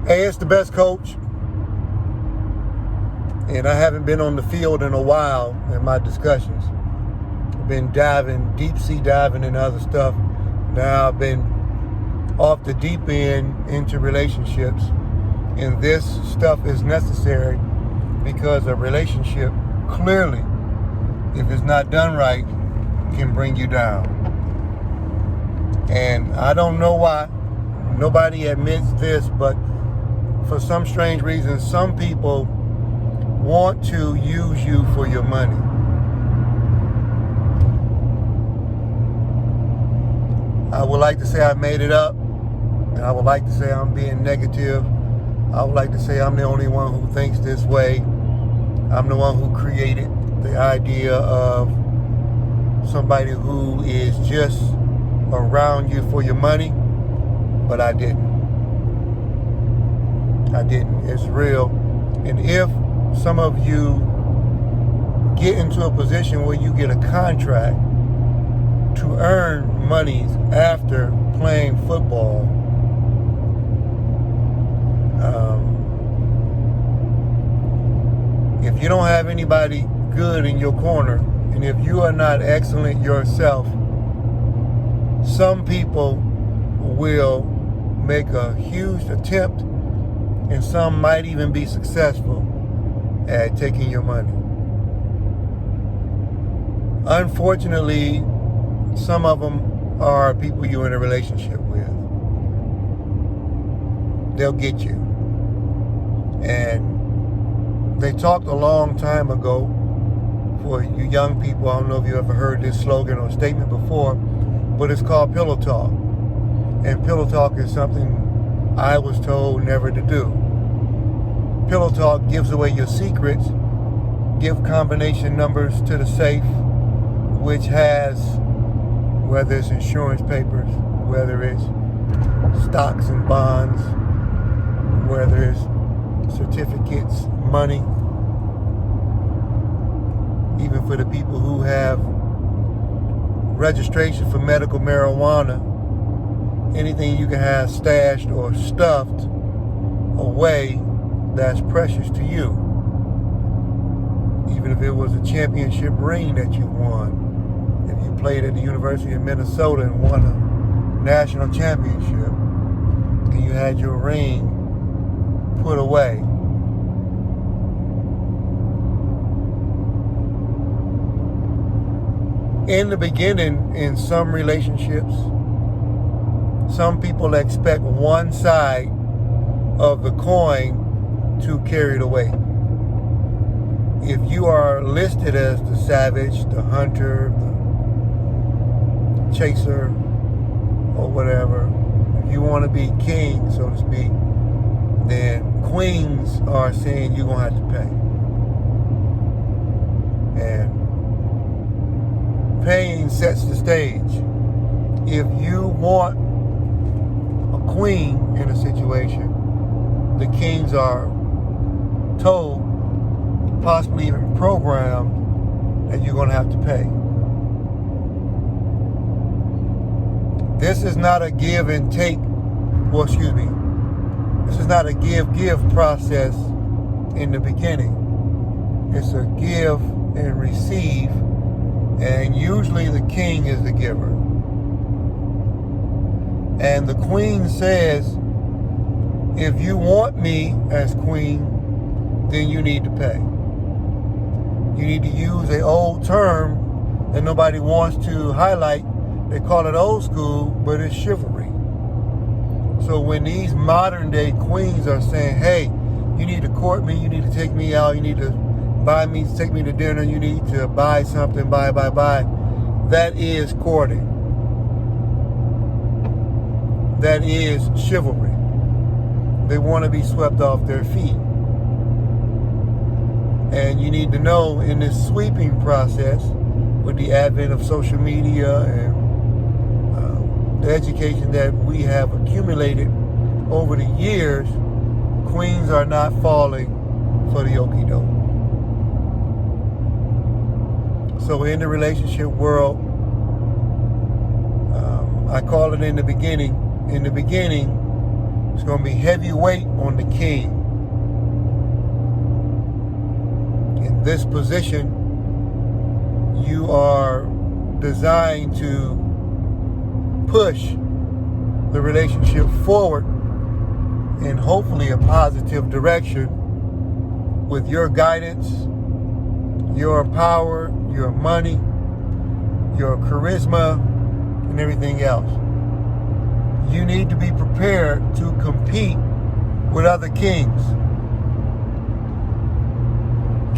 Hey, it's the best coach. And I haven't been on the field in a while in my discussions. I've been deep sea diving and other stuff. Now I've been off the deep end into relationships. And this stuff is necessary because a relationship, clearly, if it's not done right, can bring you down. And I don't know why. Nobody admits this, but for some strange reason, some people want to use you for your money. I would like to say I made it up. I would like to say I'm being negative. I would like to say I'm the only one who thinks this way. I'm the one who created the idea of somebody who is just around you for your money, but I didn't. It's real. And if some of you get into a position where you get a contract to earn monies after playing football, if you don't have anybody good in your corner, and if you are not excellent yourself, some people will make a huge attempt, and some might even be successful at taking your money. Unfortunately, some of them are people you're in a relationship with. They'll get you. And they talked a long time ago, for you young people, I don't know if you ever heard this slogan or statement before, but it's called pillow talk. And pillow talk is something I was told never to do. Pillow talk gives away your secrets, give combination numbers to the safe, which has, whether it's insurance papers, whether it's stocks and bonds, whether it's certificates, money, even for the people who have registration for medical marijuana, anything you can have stashed or stuffed away that's precious to you. Even if it was a championship ring that you won. If you played at the University of Minnesota and won a national championship, and you had your ring put away. In the beginning, in some relationships, some people expect one side of the coin to carry the weight. If you are listed as the savage, the hunter, the chaser, or whatever, if you want to be king, so to speak, then queens are saying you're going to have to pay. And paying sets the stage. If you want a queen in a situation, the kings are told, possibly even programmed, that you're going to have to pay. This is not a give and take, this is not a give process in the beginning. It's a give and receive, and usually the king is the giver. And the queen says, if you want me as queen, then you need to pay. You need to use an old term that nobody wants to highlight. They call it old school, but it's chivalry. So when these modern day queens are saying, hey, you need to court me, you need to take me out, you need to buy me, take me to dinner, you need to buy something, buy, that is courting. That is chivalry. They want to be swept off their feet. And you need to know, in this sweeping process, with the advent of social media and the education that we have accumulated over the years, queens are not falling for the okie doke. So in the relationship world, I call it in the beginning, It's going to be heavy weight on the king. In this position, you are designed to push the relationship forward in hopefully a positive direction with your guidance, your power, your money, your charisma, and everything else. You need to be prepared to compete with other kings.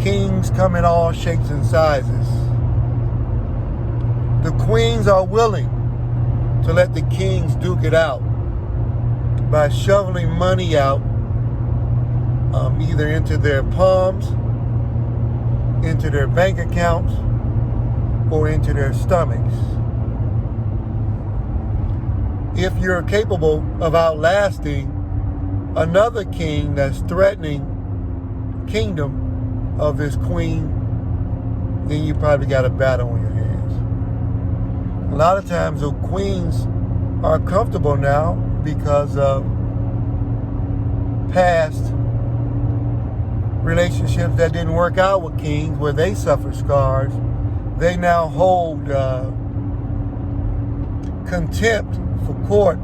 Kings come in all shapes and sizes. The queens are willing to let the kings duke it out by shoveling money out either into their palms, into their bank accounts, or into their stomachs. If you're capable of outlasting another king that's threatening kingdom of this queen, then you probably got a battle on your hands. A lot of times the queens are comfortable now because of past relationships that didn't work out with kings, where they suffered scars. They now hold contempt for court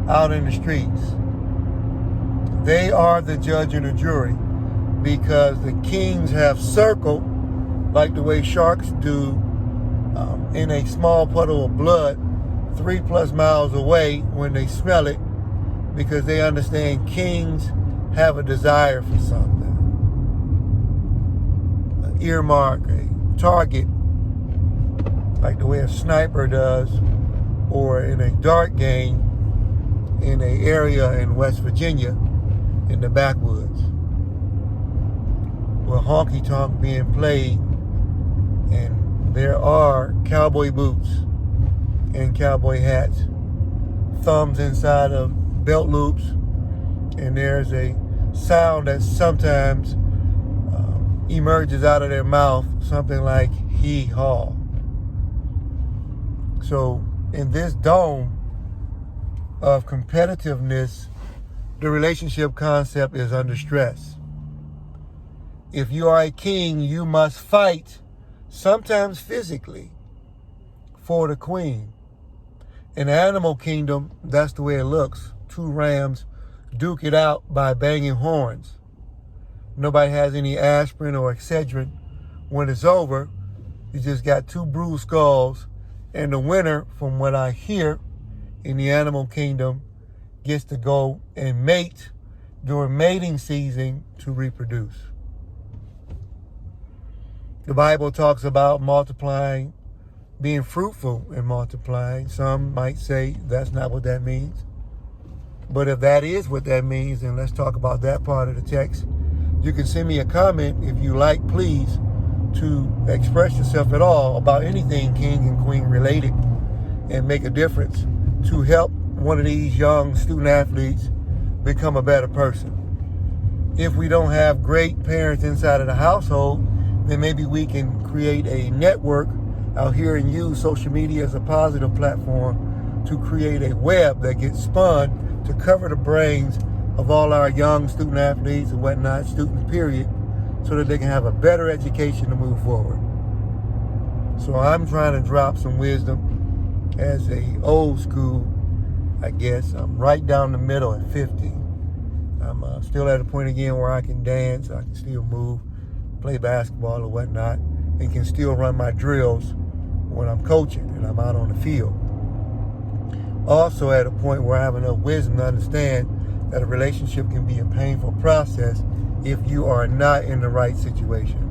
out in the streets. They are the judge and the jury because the kings have circled, like the way sharks do, in a small puddle of blood 3+ miles away when they smell it, because they understand kings have a desire for something. An earmark, a target, like the way a sniper does, or in a dart game in an area in West Virginia in the backwoods, with honky tonk being played, and there are cowboy boots and cowboy hats, thumbs inside of belt loops, and there's a sound that sometimes emerges out of their mouth, something like hee-haw. So in this dome of competitiveness, the relationship concept is under stress. If you are a king, you must fight, sometimes physically, for the queen. In the animal kingdom, that's the way it looks. 2 rams duke it out by banging horns. Nobody has any aspirin or Excedrin. When it's over, you just got 2 bruised skulls, and the winner, from what I hear, in the animal kingdom, gets to go and mate during mating season to reproduce. The Bible talks about multiplying, being fruitful and multiplying. Some might say that's not what that means. But if that is what that means, then let's talk about that part of the text. You can send me a comment if you like, please, to express yourself at all about anything king and queen related and make a difference to help one of these young student athletes become a better person. If we don't have great parents inside of the household, then maybe we can create a network out here and use social media as a positive platform to create a web that gets spun to cover the brains of all our young student athletes and whatnot, students period, so that they can have a better education to move forward. So I'm trying to drop some wisdom as a old school, I guess. I'm right down the middle at 50. I'm still at a point again where I can dance, I can still move, play basketball or whatnot, and can still run my drills when I'm coaching and I'm out on the field. Also at a point where I have enough wisdom to understand that a relationship can be a painful process if you are not in the right situation.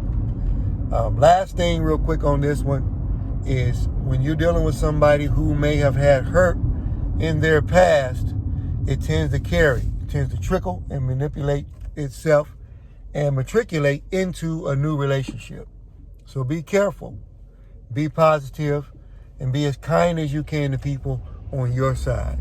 Last thing real quick on this one is when you're dealing with somebody who may have had hurt in their past, it tends to carry, it tends to trickle and manipulate itself and matriculate into a new relationship. So be careful, be positive, and be as kind as you can to people on your side.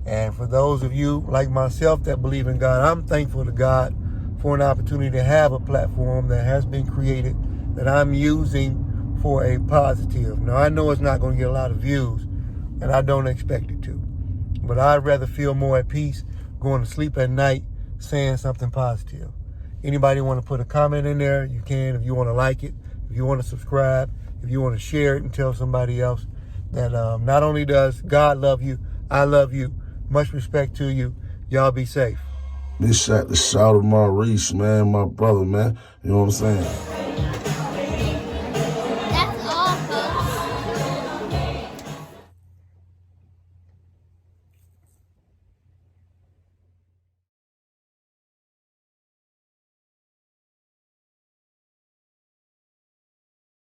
And for those of you like myself that believe in God, I'm thankful to God for an opportunity to have a platform that has been created that I'm using for a positive. Now, I know it's not going to get a lot of views, and I don't expect it to. But I'd rather feel more at peace going to sleep at night saying something positive. Anybody want to put a comment in there, you can. If you want to like it, if you want to subscribe, if you want to share it and tell somebody else that not only does God love you, I love you. Much respect to you. Y'all be safe. This shot the shout of Maurice, man, my brother, man. You know what I'm saying?